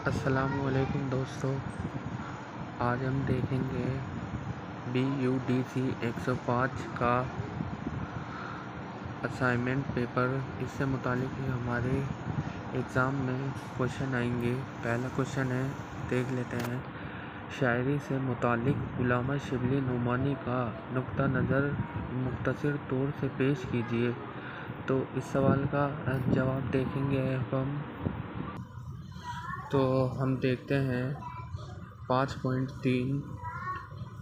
अस्सलामुअलैकुम दोस्तों, आज हम देखेंगे BUDC 105 का असाइनमेंट पेपर। इससे मुतालिक ही हमारे एग्ज़ाम में क्वेश्चन आएंगे। पहला क्वेश्चन है, देख लेते हैं। शायरी से मुतालिक उल्लामा शिबली नोमानी का नुक्ता नज़र मुख्तसर तौर से पेश कीजिए। तो इस सवाल का जवाब देखेंगे हम देखते हैं 5.3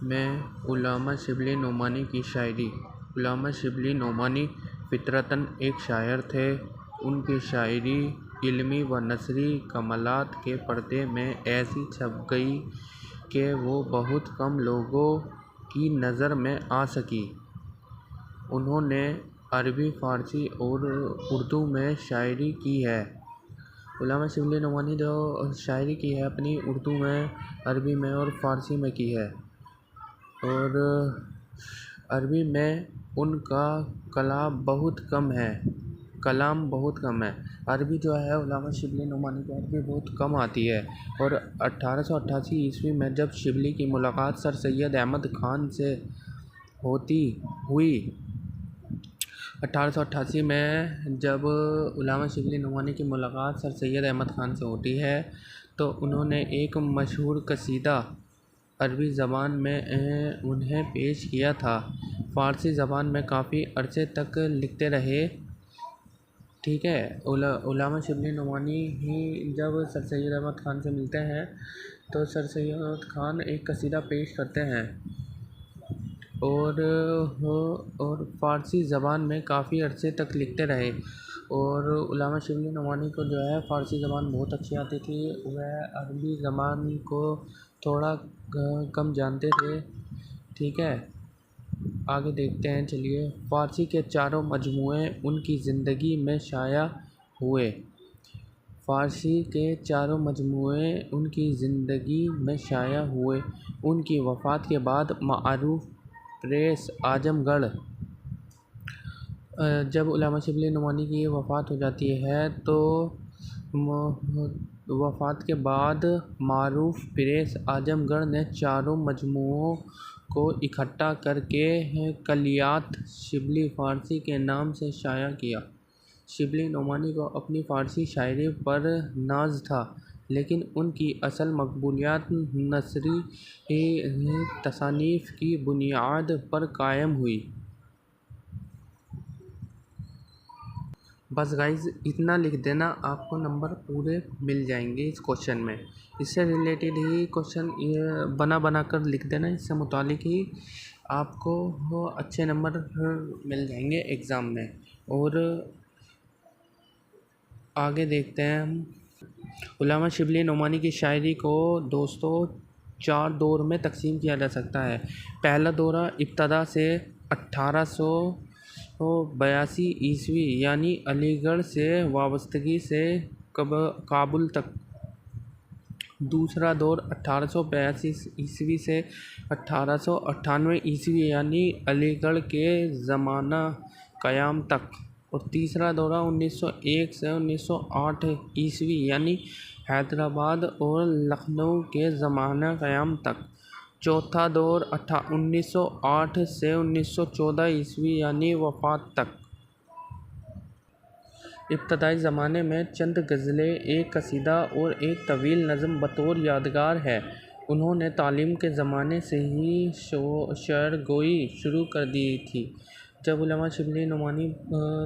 में उल्लामा शिबली नोमानी की शायरी। उल्लामा शिबली नोमानी फितरतन एक शायर थे। उनकी शायरी इल्मी व नसरी कमालात के पर्दे में ऐसी छप गई कि वो बहुत कम लोगों की नज़र में आ सकी। उन्होंने अरबी, फ़ारसी और उर्दू में शायरी की है। उल्लामा शिबली नोमानी जो शायरी की है अपनी उर्दू में, अरबी में और फ़ारसी में की है। और अरबी में उनका कलाम बहुत कम है। अरबी जो है उल्लामा शिबली नोमानी की अरबी बहुत कम आती है। और 1888 ईस्वी में जब शिबली की मुलाकात सर सैयद अहमद खान से हुई 1888 में जब उल्लामा शिबली नोमानी की मुलाकात सर सैयद अहमद खान से होती है तो उन्होंने एक मशहूर कसीदा अरबी ज़बान में उन्हें पेश किया था। फ़ारसी ज़बान में काफ़ी अरसे तक लिखते रहे। ठीक है, उल्लामा शिबली नोमानी ही जब सर सैयद अहमद खान से मिलते हैं तो सर सैयद अहमद खान एक कसीदा पेश करते हैं और फ़ारसी ज़बान में काफ़ी अरसे तक लिखते रहे। और उल्लामा शिबली नोमानी को जो है फ़ारसी ज़बान बहुत अच्छी आती थी। वह अरबी ज़बान को थोड़ा कम जानते थे। ठीक है, आगे देखते हैं। चलिए, फ़ारसी के चारों मजमूए उनकी ज़िंदगी में शाया हुए। फ़ारसी के चारों मजमूए उनकी ज़िंदगी में शाया हुए। उनकी वफ़ात के बाद मारूफ प्रेस आजमगढ़, जब उल्लामा शिबली नोमानी की वफ़ात हो जाती है तो वफ़ात के बाद मारूफ प्रेस आजमगढ़ ने चारों मजमूओं को इकट्ठा करके कलियात शिबली फ़ारसी के नाम से शाया किया। शिबली नोमानी को अपनी फ़ारसी शायरी पर नाज था, लेकिन उनकी असल मकबूलियत नसरी तसानीफ़ की बुनियाद पर कायम हुई। बस गाइज़, इतना लिख देना, आपको नंबर पूरे मिल जाएंगे इस क्वेश्चन में। इससे रिलेटेड ही क्वेश्चन बना कर लिख देना, इससे मुतालिक ही आपको अच्छे नंबर मिल जाएंगे एग्ज़ाम में। और आगे देखते हैं हम। उल्लामा शिबली नोमानी की शायरी को दोस्तों 4 दौर में तकसीम किया जा सकता है। पहला दौरा इब्तदा से 1882 ईस्वी यानी अलीगढ़ से वाबस्तगी से काबुल तक। दूसरा दौर 1882 ईस्वी से 1898 ईस्वी यानी अलीगढ़ के ज़माना क़याम तक। और तीसरा दौरा 1901 से 1908 ईस्वी यानी हैदराबाद और लखनऊ के ज़माना क़याम तक। चौथा दौर 1908 से 1914 ईस्वी यानी वफ़ात तक। इब्तदाई ज़माने में चंद गज़लें, एक कसीदा और एक तवील नज़म बतौर यादगार है। उन्होंने तालीम के ज़माने से ही शेरगोई शुरू कर दी थी। जब उल्लामा शिबली नोमानी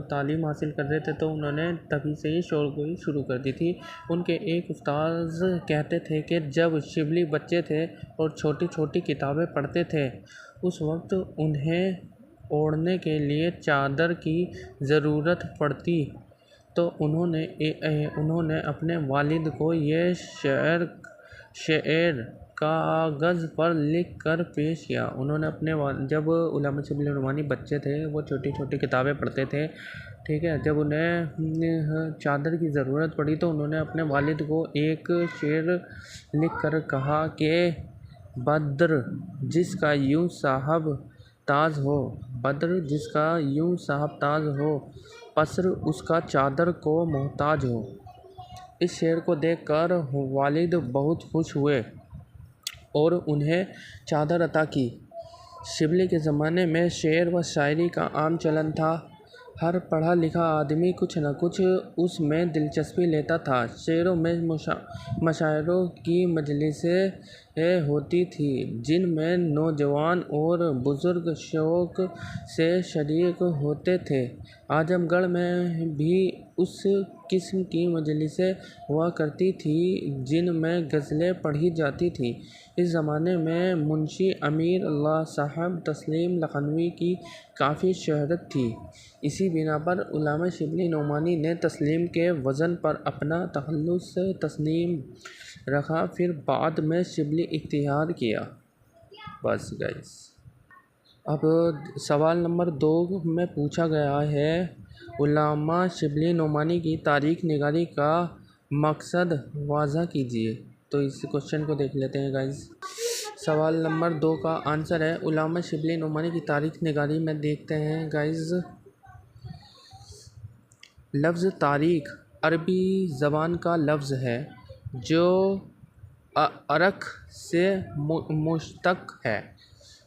तालीम हासिल कर रहे थे तो उन्होंने तभी से ही शेरगोई शुरू कर दी थी। उनके एक उस्ताद कहते थे कि जब शिबली बच्चे थे और छोटी छोटी किताबें पढ़ते थे, उस वक्त उन्हें ओढ़ने के लिए चादर की ज़रूरत पड़ती तो उन्होंने अपने वालिद को ये शेर कागज़ पर लिख कर पेश किया। जब उल्लामा शिबली नोमानी बच्चे थे, वो छोटी छोटी किताबें पढ़ते थे। ठीक है, जब उन्हें चादर की ज़रूरत पड़ी तो उन्होंने अपने वालिद को एक शेर लिख कर कहा कि बद्र जिसका यूं साहब ताज हो, पसर उसका चादर को मोहताज हो। इस शेर को देखकर वालिद बहुत खुश हुए और उन्हें चादर अता की। शिबली के ज़माने में शेर व शायरी का आम चलन था। हर पढ़ा लिखा आदमी कुछ न कुछ उसमें दिलचस्पी लेता था। शेरों में मशायरों की मजलिसें होती थी जिनमें नौजवान और बुज़ुर्ग शौक़ से शरीक होते थे। आजमगढ़ में भी उस किस्म की मजलिसें हुआ करती थी जिनमें गज़लें पढ़ी जाती थीं। इस ज़माने में मुंशी अमीर अल्लाह साहब तस्लीम लखनवी की काफ़ी शहरत थी। इसी बिना पर उल्लामा शिबली नोमानी ने तस्लीम के वज़न पर अपना तख़ल्लुस तस्नीम रखा, फिर बाद में शिबली इख्तियार किया। बस गाइस, अब सवाल नंबर 2 में पूछा गया है, उल्लामा शिबली नोमानी की तारीख़ निगारी का मकसद वाज़ह कीजिए। तो इस क्वेश्चन को देख लेते हैं गाइस। सवाल नंबर 2 का आंसर है, उल्लामा शिबली नोमानी की तारीख़ निगारी में देखते हैं गाइस। लफ्ज़ तारीख़ अरबी ज़बान का लफ्ज़ है जो अरख से मुश्तक़ है।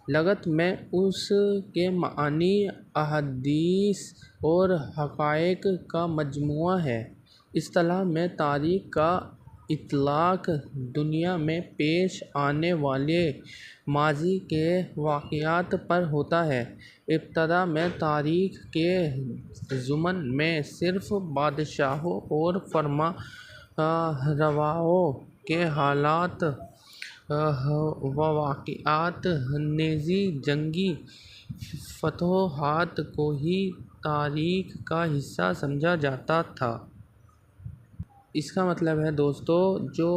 लगत में उसके मानी अहादीस और हक़ाइक़ का मजमुआ है। इस्तिलाह में तारीख़ का इतलाक़ दुनिया में पेश आने वाले माज़ी के वाक़यात पर होता है। इब्तिदा में तारीख़ के ज़ुमन में सिर्फ़ बादशाहों और फरमा रवाओं के हालात व वाक़यात नेज़ी जंगी फ़तोहात को ही तारीख़ का हिस्सा समझा जाता था। इसका मतलब है दोस्तों, जो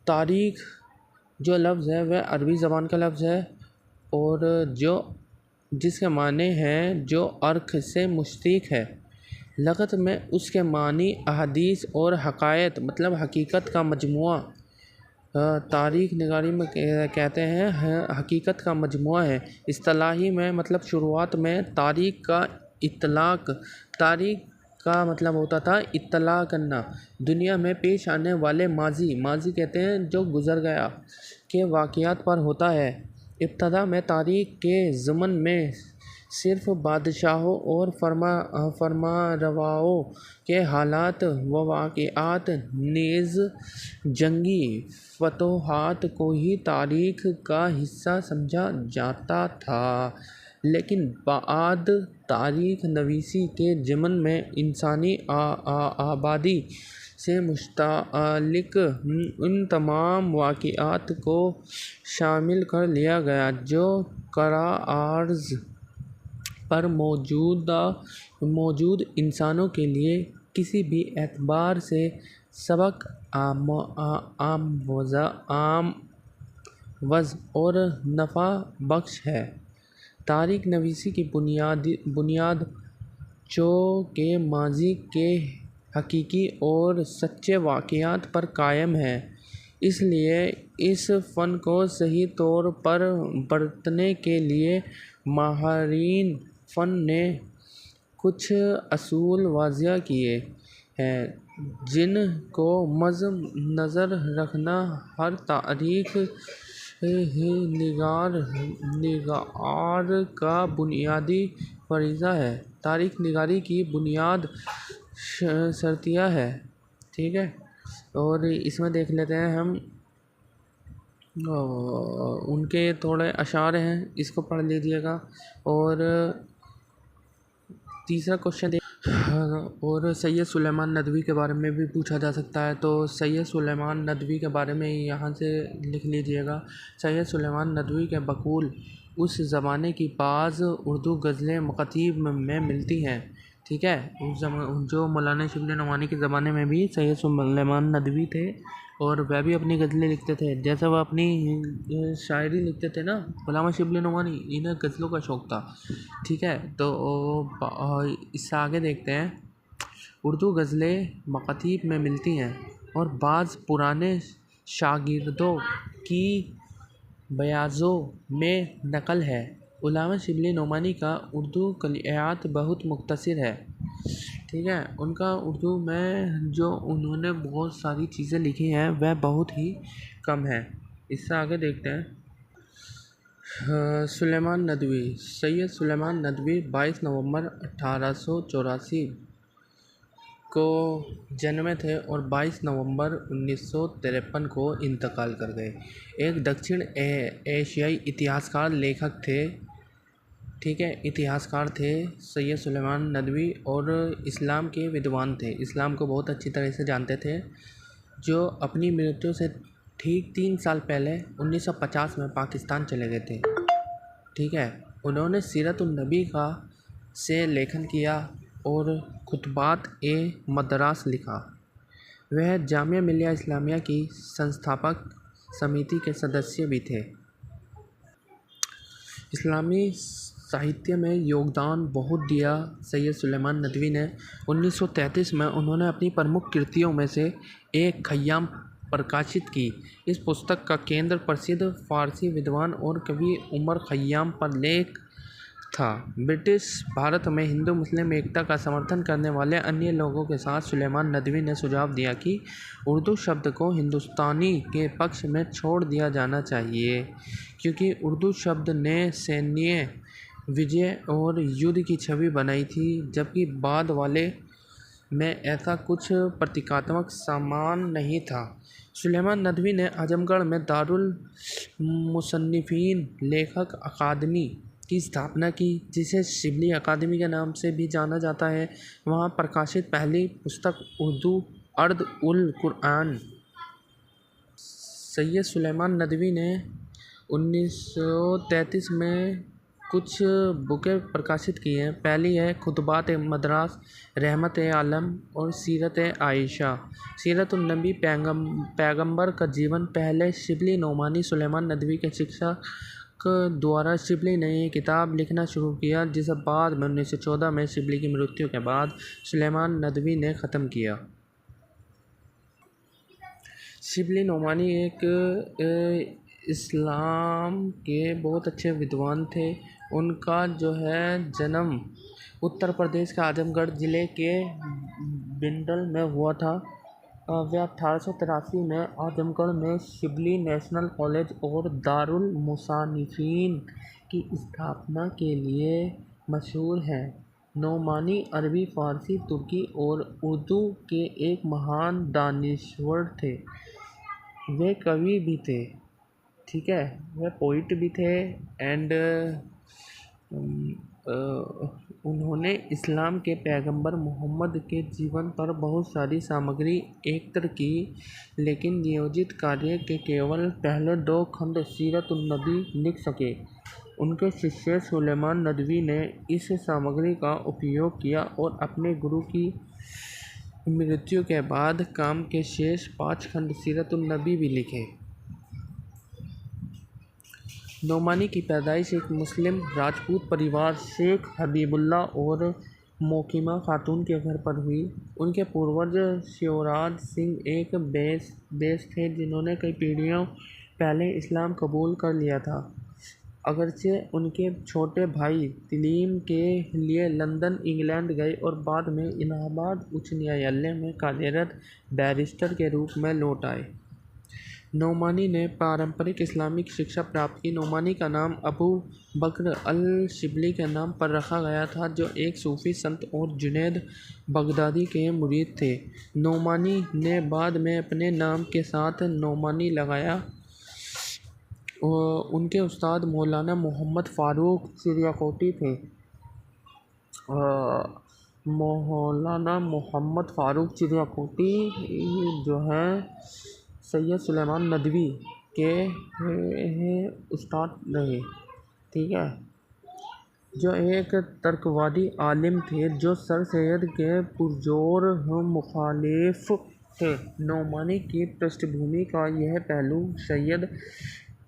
तारीख़ जो लफ्ज़ है वह अरबी ज़बान का लफ्ज़ है और जिसके माने हैं जो अर्क से मुश्तक़ है। लगत में उसके मानी अहादीस और हक़ाइक़ मतलब हकीकत का मजमुआ तारीख़ निगारी में कहते हैं हकीकत का मजमुआ है। इस्तिलाही में मतलब शुरुआत में तारीख़ का इतलाक़, तारीख़ का मतलब होता था इत्तला करना, दुनिया में पेश आने वाले माज़ी कहते हैं जो गुज़र गया के वाक़यात पर होता है। इब्तिदा में तारीख़ के ज़मन में सिर्फ़ बादशाहों और फरमारवाओं के हालात व वाक़यात नेज़ जंगी फ़तोहात को ही तारीख़ का हिस्सा समझा जाता था। लेकिन बाद तारीख़ नवीसी के ज़मन में इंसानी आबादी से मुताल्लिक़ उन तमाम वाक़यात को शामिल कर लिया गया जो करा अर्ज़ पर मौजूद इंसानों के लिए किसी भी एतबार से सबक आमवज़ और नफ़ा बख्श है। तारीख़ नवीसी की बुनियाद जो के माज़ी के हकीकी और सच्चे वाक़यात पर कायम है। इसलिए इस फ़न को सही तौर पर बरतने के लिए माहिरीन फ़न ने कुछ असूल वाज़ह किए हैं जिनको मद्देनज़र रखना हर तारीख़ निगार का बुनियादी फ़रीज़ा है। तारीख़ निगारी की बुनियाद शर्तिया है, ठीक है। और इसमें देख लेते हैं हम उनके थोड़े अशार हैं, इसको पढ़ लीजिएगा। और तीसरा क्वेश्चन और सैयद सुलेमान नदवी के बारे में भी पूछा जा सकता है। तो सैयद सुलेमान नदवी के बारे में यहाँ से लिख लीजिएगा। सैयद सुलेमान नदवी के बकूल उस ज़माने की बाज़ उर्दू गज़लें मकातीब में मिलती हैं, ठीक है। उस जो मौलाना शिबली नोमानी के ज़माने में भी सैयद सुलेमान नदवी थे और वह भी अपनी गज़लें लिखते थे। जैसे वह अपनी शायरी लिखते थे ना, उल्लामा शिबली नोमानी, इन्हें गज़लों का शौक़ था, ठीक है। तो इससे आगे देखते हैं। उर्दू गज़लें मकातीब में मिलती हैं और बाज़ पुराने शागिर्दों की बयाज़ों में नकल है। उल्लामा शिबली नोमानी का उर्दू कलियात बहुत मुख्तसर है, ठीक है। उनका उर्दू में जो उन्होंने बहुत सारी चीज़ें लिखी हैं वह बहुत ही कम है। इससे आगे देखते हैं। सुलेमान नदवी, सैयद सुलेमान नदवी 22 नवंबर 1884 को जन्मे थे और 22 नवंबर 1953 को इंतकाल कर गए। एक दक्षिण एशियाई इतिहासकार, लेखक थे। ठीक है, इतिहासकार थे सैयद सुलेमान नदवी और इस्लाम के विद्वान थे। इस्लाम को बहुत अच्छी तरह से जानते थे। जो अपनी मृत्यु से ठीक 3 साल पहले 1950 में पाकिस्तान चले गए थे। ठीक है, उन्होंने सीरत-उन-नबी का से लेखन किया और खुतबात-ए-मदरास लिखा। वह जामिया मिलिया इस्लामिया की संस्थापक समिति के सदस्य भी थे। इस्लामी साहित्य में योगदान बहुत दिया सैयद सुलेमान नदवी ने। 1933 में उन्होंने अपनी प्रमुख कृतियों में से एक खय्याम प्रकाशित की। इस पुस्तक का केंद्र प्रसिद्ध फ़ारसी विद्वान और कवि उमर खय्याम पर लेख था। ब्रिटिश भारत में हिंदू मुस्लिम एकता का समर्थन करने वाले अन्य लोगों के साथ सुलेमान नदवी ने सुझाव दिया कि उर्दू शब्द को हिंदुस्तानी के पक्ष में छोड़ दिया जाना चाहिए, क्योंकि उर्दू शब्द ने सैन्य विजय और युद्ध की छवि बनाई थी, जबकि बाद वाले में ऐसा कुछ प्रतीकात्मक सामान नहीं था। सुलेमान नदवी ने आजमगढ़ में दारुल मुसन्निफीन लेखक अकादमी की स्थापना की, जिसे शिबली अकादमी के नाम से भी जाना जाता है। वहाँ प्रकाशित पहली पुस्तक उर्दू अर्द उल कुरान। सैयद सुलेमान नदवी ने 1933 में कुछ बुकें प्रकाशित की हैं। पहली है खुतबात-ए-मदरास, रहमत-ए-आलम और सीरत-ए-आयशा। सीरत-उन-नबी पैगंबर का जीवन। पहले शिबली नोमानी सुलेमान नदवी के शिक्षक द्वारा शिबली ने ये किताब लिखना शुरू किया, जिसे बाद में 1914 में शिबली की मृत्यु के बाद सुलेमान नदवी ने ख़त्म किया। शिबली नोमानी एक इस्लाम के बहुत अच्छे विद्वान थे। उनका जो है जन्म उत्तर प्रदेश के आजमगढ़ ज़िले के बिंडल में हुआ था। वे 1883 में आजमगढ़ में शिबली नेशनल कॉलेज और दारुल मुसानिफीन की स्थापना के लिए मशहूर हैं। नोमानी अरबी, फ़ारसी, तुर्की और उर्दू के एक महान दानिश्वर थे। वे कवि भी थे। ठीक है, वे पोइट भी थे एंड उन्होंने इस्लाम के पैगंबर मोहम्मद के जीवन पर बहुत सारी सामग्री एकत्र की, लेकिन नियोजित कार्य के केवल पहले 2 खंड सीरत-उन-नबी लिख सके। उनके शिष्य सुलेमान नदवी ने इस सामग्री का उपयोग किया और अपने गुरु की मृत्यु के बाद काम के शेष 5 खंड सीरत-उन-नबी भी लिखे। नोमानी की पैदाइश एक मुस्लिम राजपूत परिवार शेख हबीबुल्ला और मोकिमा खातून के घर पर हुई। उनके पूर्वज शिवराज सिंह एक बेस थे, जिन्होंने कई पीढ़ियों पहले इस्लाम कबूल कर लिया था। अगरचे उनके छोटे भाई तालीम के लिए लंदन, इंग्लैंड गए और बाद में इलाहाबाद उच्च न्यायालय में कार्यरत बैरिस्टर के रूप में लौट आए। नोमानी ने पारंपरिक इस्लामिक शिक्षा प्राप्त की। नोमानी का नाम अबू बकर अल-शिबली के नाम पर रखा गया था, जो एक सूफ़ी संत और जुनैद बगदादी के मुरीद थे। नोमानी ने बाद में अपने नाम के साथ नोमानी लगाया। उनके उस्ताद मौलाना मोहम्मद फ़ारूक चिड़ियाकोटी थे। मौलाना मोहम्मद फ़ारूक चिड़ियाकोटी जो हैं सैयद सुलेमान नदवी के उस्ताद रहे। ठीक है, जो एक तर्कवादी आलिम थे, जो सर सैयद के पुरजोर मुखालिफ थे। नोमानी की पृष्ठभूमि का यह पहलू सैयद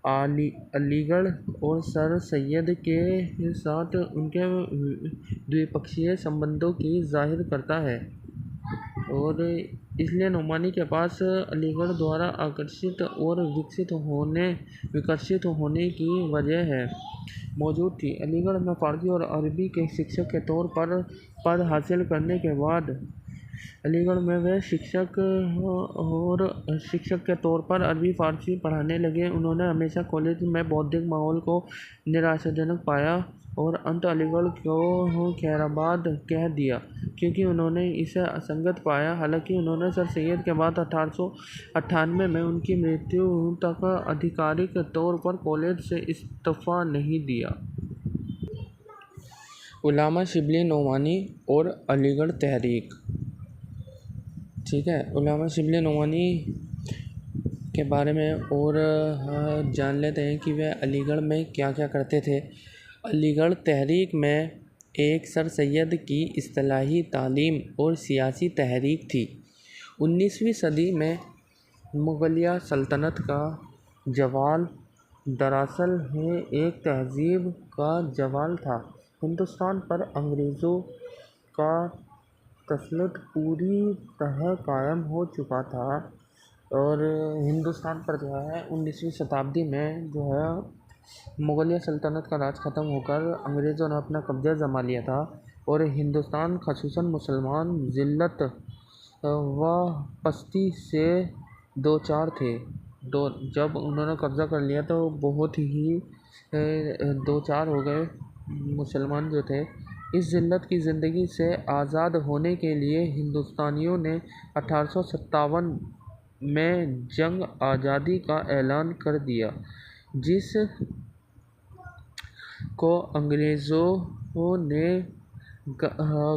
अलीगढ़ और सर सैयद के साथ उनके द्विपक्षीय संबंधों की ज़ाहिर करता है। और इसलिए नोमानी के पास अलीगढ़ द्वारा आकर्षित और विकसित होने की वजह है मौजूद थी। अलीगढ़ में फ़ारसी और अरबी के शिक्षक के तौर पर पद हासिल करने के बाद अलीगढ़ में वे शिक्षक के तौर पर अरबी फ़ारसी पढ़ाने लगे। उन्होंने हमेशा कॉलेज में बौद्धिक माहौल को निराशाजनक पाया और अंत अलीगढ़ को खैराबाद कह दिया क्योंकि उन्होंने इसे असंगत पाया। हालांकि उन्होंने सर सैयद के बाद 1898 में उनकी मृत्यु तक आधिकारिक तौर पर कॉलेज से इस्तीफ़ा नहीं दिया। उल्लामा शिबली नोमानी और अलीगढ़ तहरीक। ठीक है, उल्लामा शिबली नोमानी के बारे में और जान लेते हैं कि वे अलीगढ़ में क्या क्या करते थे। अलीगढ़ तहरीक में एक सर सैयद की इस्तिलाही तालीम और सियासी तहरीक थी। 19वीं सदी में मुगलिया सल्तनत का जवाल दरअसल है एक तहज़ीब का जवाल था। हिंदुस्तान पर अंग्रेज़ों का तसल्लुत पूरी तरह कायम हो चुका था और हिंदुस्तान पर जो है 19वीं शताब्दी में जो है मुगलिया सल्तनत का राज ख़त्म होकर अंग्रेज़ों ने अपना कब्ज़ा जमा लिया था और हिंदुस्तान ख़ुसूसन मुसलमान ज़िल्लत व पस्ती से दो चार थे। जब उन्होंने कब्ज़ा कर लिया तो बहुत ही दो चार हो गए मुसलमान जो थे। इस ज़िल्लत की ज़िंदगी से आज़ाद होने के लिए हिंदुस्तानियों ने 1857 में जंग आज़ादी का ऐलान कर दिया, जिस को अंग्रेज़ों ने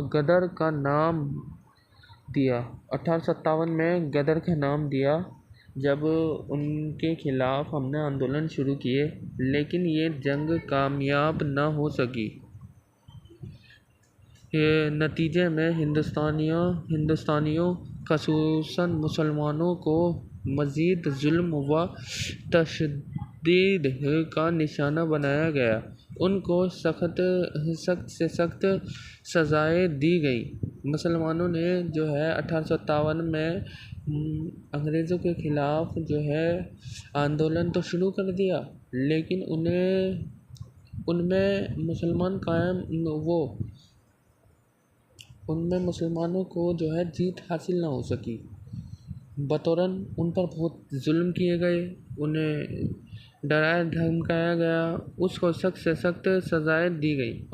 गदर का नाम दिया। 1857 में गदर का नाम दिया जब उनके खिलाफ़ हमने आंदोलन शुरू किए, लेकिन ये जंग कामयाब न हो सकी। नतीजे में हिंदुस्तानियों ख़ुसूसन मुसलमानों को मज़ीद जुल्म व तशद्दुद का निशाना बनाया गया। उनको सख्त से सख्त सज़ाएँ दी गई। मुसलमानों ने जो है 1857 में अंग्रेज़ों के ख़िलाफ़ जो है आंदोलन तो शुरू कर दिया, लेकिन उनमें मुसलमानों को जो है जीत हासिल ना हो सकी। बतौरन उन पर बहुत जुल्म किए गए, उन्हें डराया धमकाया गया, उसको सख्त से सख्त सज़ाएँ दी गई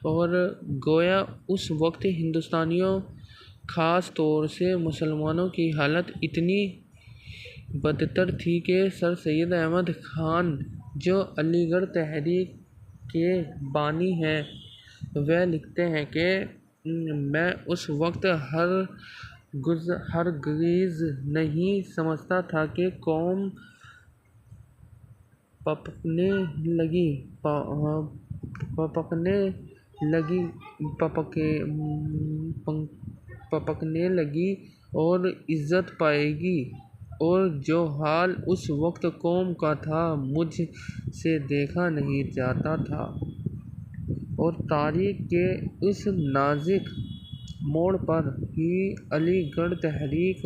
और गोया उस वक्त हिंदुस्तानियों ख़ास तौर से मुसलमानों की हालत इतनी बदतर थी कि सर सैयद अहमद ख़ान जो अलीगढ़ तहरीक के बानी हैं, वह लिखते हैं कि मैं उस वक्त हरगिज़ नहीं समझता था कि कौम पपकने लगी और इज़्ज़त पाएगी, और जो हाल उस वक्त कौम का था मुझ से देखा नहीं जाता था। और तारीख़ के इस नाज़ुक मोड़ पर ही अलीगढ़ तहरीक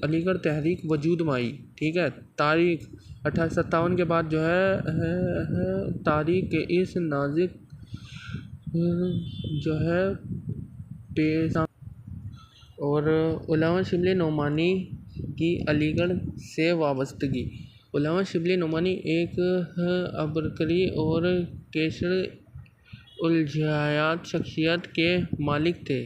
अलीगढ़ तहरीक वजूद में आई। ठीक है, तारीख़ 1857 के बाद जो है तारीख़ के इस नाज़ुक जो है पेश। और उल्लामा शिबली नोमानी की अलीगढ़ से वाबस्तगी। उल्लामा शिबली नोमानी एक अबकरी और कैसर उलझायात शख्सियत के मालिक थे।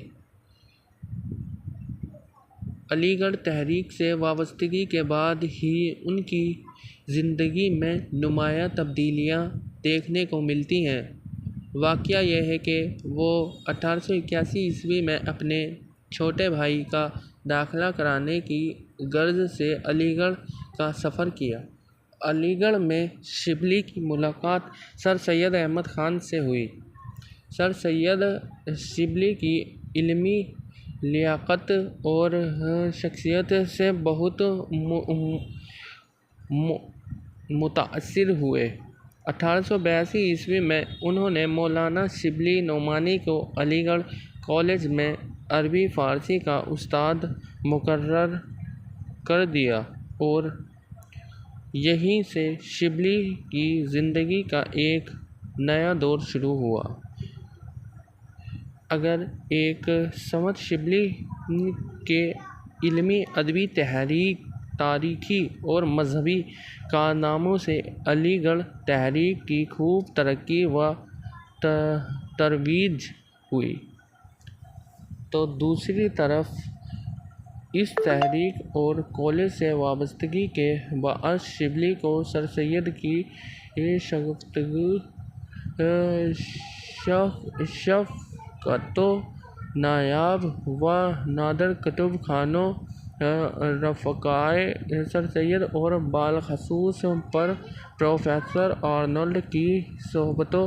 अलीगढ़ तहरीक से वाबस्तगी के बाद ही उनकी ज़िंदगी में नुमायाँ तब्दीलियाँ देखने को मिलती हैं। वाक़या यह है कि वो 1881 ईस्वी में अपने छोटे भाई का दाखिला कराने की गर्ज से अलीगढ़ का सफ़र किया। अलीगढ़ में शिबली की मुलाकात सर सैयद अहमद ख़ान से हुई। सर सैयद शिबली की इल्मी लियाक़त और शख्सियत से बहुत मुतासिर हुए। 1882 ईस्वी में उन्होंने मौलाना शिबली नोमानी को अलीगढ़ कॉलेज में अरबी फ़ारसी का उस्ताद मुकर्रर कर दिया और यहीं से शिबली की ज़िंदगी का एक नया दौर शुरू हुआ। अगर एक समत शिबली के इल्मी, अदबी तहरीक, तारीख़ी और मजहबी कारनामों से अलीगढ़ तहरीक की खूब तरक्की व तरवीज हुई, तो दूसरी तरफ इस तहरीक और कॉलेज से वाबस्तगी के बाअस शिबली को सर सैयद की शफ़क़तो नायाब व नादर कुतुब खानों, रफ़क़ाए सर सैयद और बालख़सूस पर प्रोफेसर आर्नल्ड की सोहबतों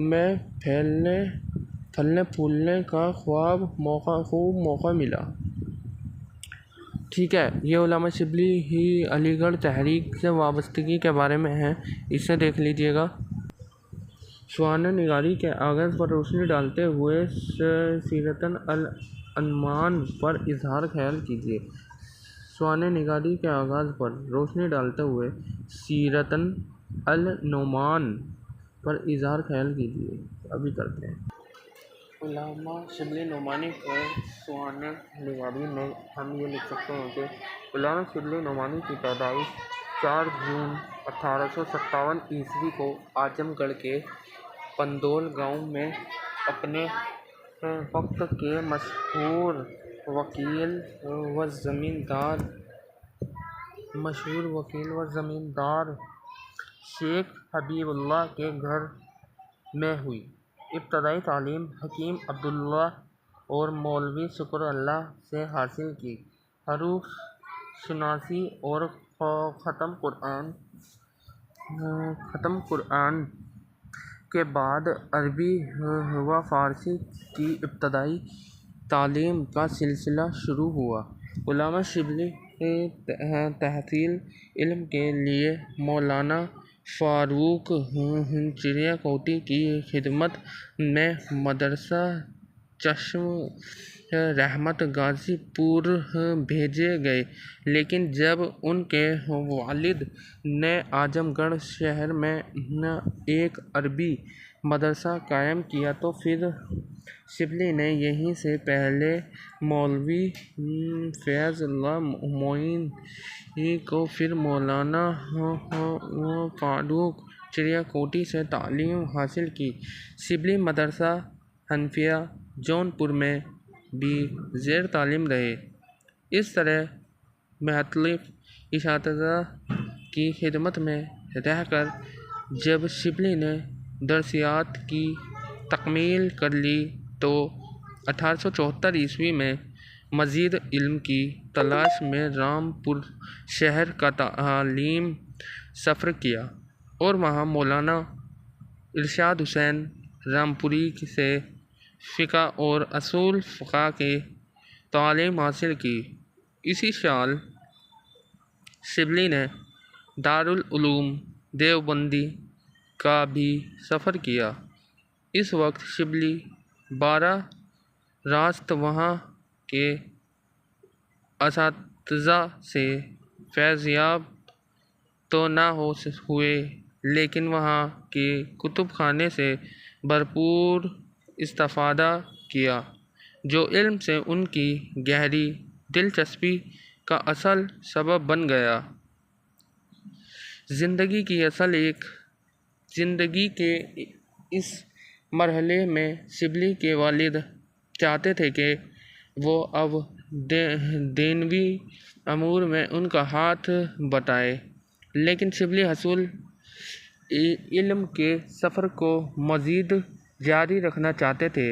में फलने फूलने का खूब मौका मिला। ठीक है, ये उल्लामा शिबली ही अलीगढ़ तहरीक से वाबस्तगी के बारे में है, इसे देख लीजिएगा। स्वान निगारी के आगाज़ पर रोशनी डालते हुए सीरतन अल अनुमान पर इजहार ख्याल कीजिए। स्वान निगारी के आगाज़ पर रोशनी डालते हुए सीरतन अल नुमान पर इजहार ख्याल कीजिए। अभी करते हैं। उल्लामा शिबली नोमानी के स्वान निगारी में हम ये लिख सकते हैं कि उल्लामा शिबली नोमानी की पैदाइश 4 जून 1857 ईस्वी को आजमगढ़ के पंदोल गांव में अपने वक्त के मशहूर वकील व ज़मींदार शेख हबीबुल्लाह के घर में हुई। इब्तदाई तालीम हकीम अब्दुल्ला और मौलवी शुक्र अल्लाह से हासिल की। हरूफ शनासी और ख़त्म कुरान के बाद अरबी व फ़ारसी की इब्तदाई तालीम का सिलसिला शुरू हुआ। उल्लामा शिबली तहसील इल्म के लिए मौलाना फ़ारूक चिड़ियाकोटी की खिदमत में मदरसा चश्म रहमत गाज़ीपुर भेजे गए, लेकिन जब उनके वालिद ने आजमगढ़ शहर में एक अरबी मदरसा कायम किया तो फिर शिबली ने यहीं से पहले मौलवी फ़ैज़ुल्लाह मोइन को, फिर मौलाना फ़ारूक चिड़ियाकोटी से तालीम हासिल की। शिबली मदरसा हनफिया जौनपुर में भी ज़ेर तालीम रहे। इस तरह मुख्तलिफ इसातिज़ा की खिदमत में रहकर जब शिबली ने दरसियात की तकमील कर ली तो 1874 ईस्वी में मज़ीद इल्म की तलाश में रामपुर शहर का तालीम सफ़र किया और वहाँ मौलाना इरशाद हुसैन रामपुरी से फ़िक़्ह और असूल फ़िक़्ह की तालीम हासिल की। इसी साल शिबली ने दारुल उलूम देवबंदी का भी सफ़र किया। इस वक्त शिबली 12 रास्त वहाँ के असातिज़ा से फैज़याब तो ना हुए, लेकिन वहाँ के कुतुब खाने से भरपूर इस्तिफ़ादा किया, जो इल्म से उनकी गहरी दिलचस्पी का असल सबब बन गया। ज़िंदगी के इस मरहले में शिबली के वालिद चाहते थे कि वो अब दीनवी अमूर में उनका हाथ बटाए, लेकिन शिबली हसूल इल्म के सफ़र को मज़ीद जारी रखना चाहते थे।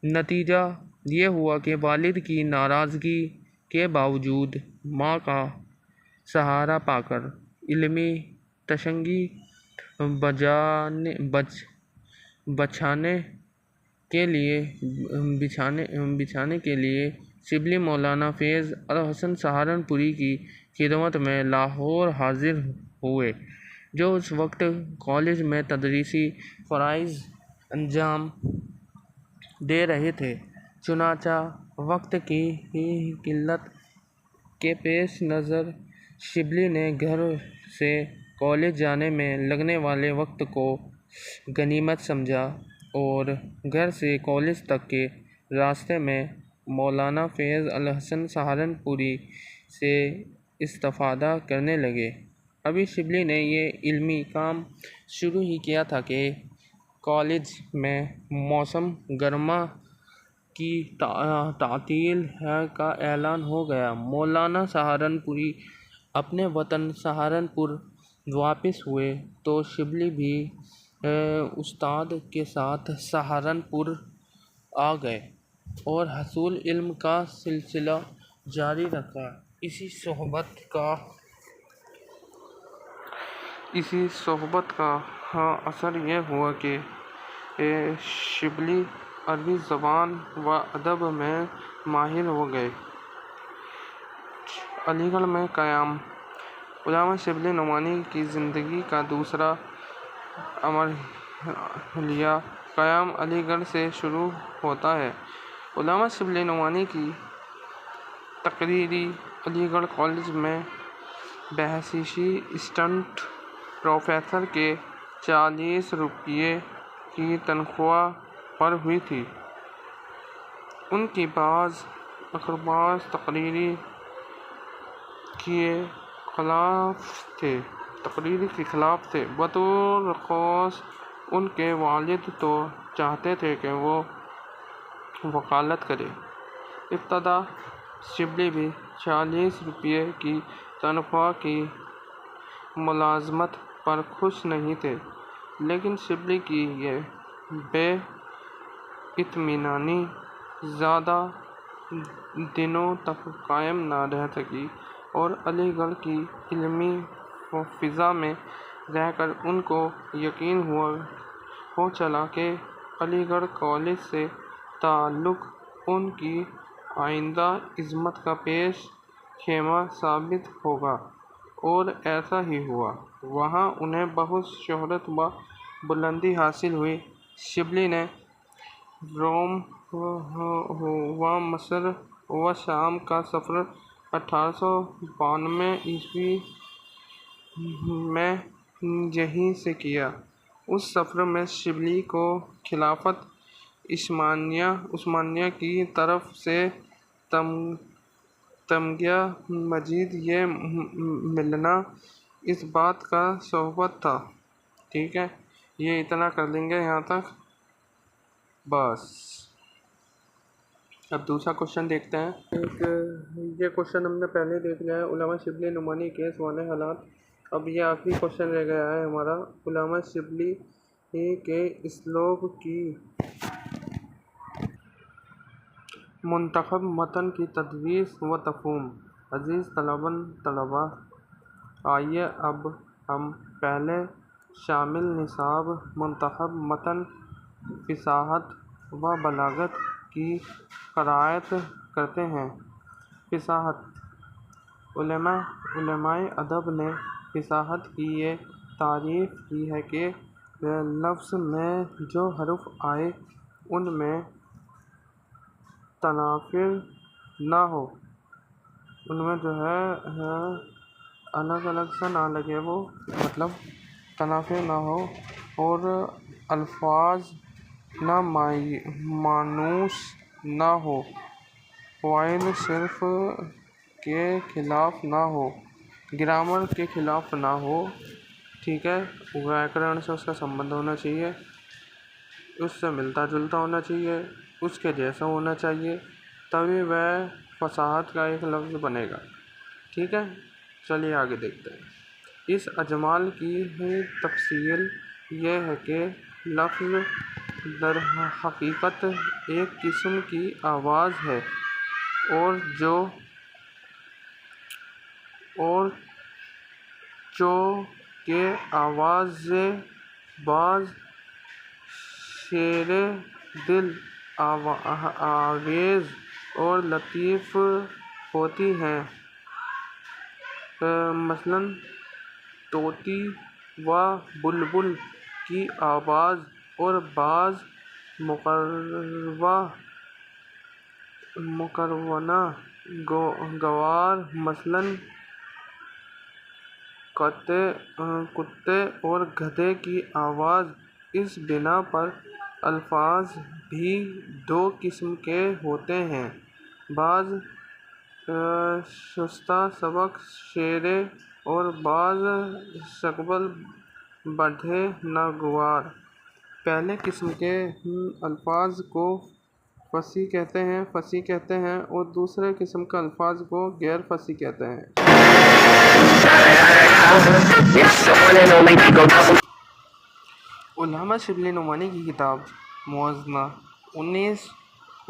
नतीजा ये हुआ कि वालिद की नाराज़गी के बावजूद माँ का सहारा पाकर इल्मी तशंगी बिछाने के लिए शिबली मौलाना फ़ैज़ अल हसन सहारनपुरी की खिदमत में लाहौर हाजिर हुए। जो उस वक्त कॉलेज में तदरीसी फ़राइज़ अंजाम दे रहे थे। चुनांचा वक्त की ही किल्लत के पेश नज़र शिबली ने घर से कॉलेज जाने में लगने वाले वक्त को गनीमत समझा और घर से कॉलेज तक के रास्ते में मौलाना फैज़ अल हसन सहारनपुरी से इस्तिफ़ादा करने लगे। अभी शिबली ने ये इल्मी काम शुरू ही किया था कि कॉलेज में मौसम गर्मा की तातील है का ऐलान हो गया। मौलाना सहारनपुरी अपने वतन सहारनपुर वापस हुए तो शिबली भी उस्ताद के साथ सहारनपुर आ गए और हसूल इल्म का सिलसिला जारी रखा। इसी सोहबत का असर यह हुआ कि शिबली अरबी ज़बान व अदब में माहिर हो गए। अलीगढ़ में क़याम। उल्लामा शिबली नुमानी की ज़िंदगी का दूसरा मरहला क़याम अलीगढ़ से शुरू होता है। उल्लामा शिबली नुमानी की तकरीरी अलीगढ़ कॉलेज में बहसीसी असिस्टेंट प्रोफेसर के 40 रुपये की तनख्वाह पर हुई थी। उनकी बाज़ अक़बास तकरीरी के खिलाफ थे। बतौर ख़ास उनके वालिद तो चाहते थे कि वो वकालत करे। इब्तदा शिबली भी 40 रुपये की तनख्वाह की मुलाज़मत पर खुश नहीं थे, लेकिन शिबली की ये बेइत्मीनानी ज़्यादा दिनों तक कायम न रह सकी और अलीगढ़ की इल्मी फ़िज़ा में रहकर उनको यकीन हो चला कि अलीगढ़ कॉलेज से ताल्लुक़ उनकी आइंदा इज़्ज़त का पेश ख़ेमा साबित होगा, और ऐसा ही हुआ। वहाँ उन्हें बहुत शोहरत व बुलंदी हासिल हुई। शिबली ने रोम व मिस्र व शाम का सफ़र 1892 ईस्वी में यहीं से किया। उस सफ़र में शिबली को खिलाफत उस्मानिया की तरफ से तमगा मजीद ये मिलना इस बात का सोबत था। ठीक है, ये इतना कर लेंगे यहाँ तक बस। अब दूसरा क्वेश्चन देखते हैं। ये क्वेश्चन हमने पहले देख लिया है, उल्लामा शिबली नुमानी केस वाले हालात। अब ये आखिरी क्वेश्चन रह गया है हमारा, उल्लामा शिबली के इसलोब की मुंतखब मतन की तदवीस व तफ़हीम। अज़ीज़ तलबा, आइए अब हम पहले शामिल निसाब मुंतखब मतन फ़िसाहत व बलागत की क़राअत करते हैं। फ़िसाहत। उलमाए अदब ने फ़िसाहत की ये तारीफ़ की है कि लफ्ज़ में जो हरुफ़ आए उनमें तनाफ़ुर ना हो, उनमें जो है अलग अलग सा ना लगे, वो मतलब तनाफ़ुर ना हो, और अल्फाज ना मानूस ना हो, फ़ाइल सिर्फ़ के खिलाफ ना हो, ग्रामर के खिलाफ ना हो। ठीक है, व्याकरण से उसका संबंध होना चाहिए, उससे मिलता जुलता होना चाहिए, उसके जैसा होना चाहिए, तभी वह फ़साहत का एक लफ्ज़ बनेगा। ठीक है, चलिए आगे देखते हैं। इस अजमाल की तफसील ये है कि लफ्ज़ दर हकीकत एक किस्म की आवाज़ है, और जो के आवाज़े बाज़ शेरे दिल आवेज़ और लतीफ़ होती हैं। मसलन तोती व बुलबुल की आवाज़ और बाज़ मुकर्रना गवार मसलन कुत्ते और गधे की आवाज़। इस बिना पर अल्फाज भी दो किस्म के होते हैं, बाज़ शुस्ता सबक शेरे और बाज़ शकबल बढ़े नागवार। पहले किस्म के अल्फाज को फसी कहते हैं और दूसरे किस्म के अल्फाज को गैर फसी कहते हैं। उल्लामा शिबली नुमानी की किताब मुवज़्ज़ना 19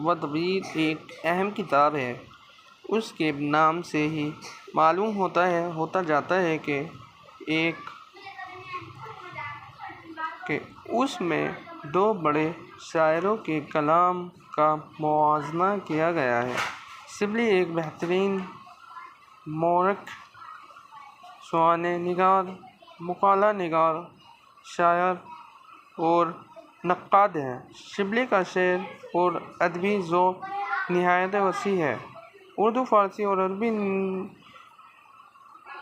व तवील एक अहम किताब है। उसके नाम से ही मालूम होता जाता है कि उसमें दो बड़े शायरों के कलाम का मुवाज़ना किया गया है। शिबली एक बेहतरीन मौरख, शाने निगार, मुकाला निगार, शायर और नक्काद हैं। शिबली का शेर और अदबी ज़ौक़ निहायत वसी है। उर्दू, फ़ारसी और अरबी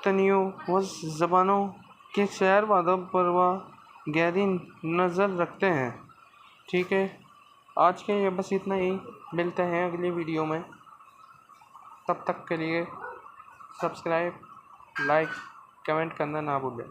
तनियों व ज़बानों के शेर व अदब पर वह गहरी नज़र रखते हैं। ठीक है, आज के लिए बस इतना ही। मिलते हैं अगली वीडियो में। तब तक के लिए सब्सक्राइब, लाइक, कमेंट करना ना भूलें।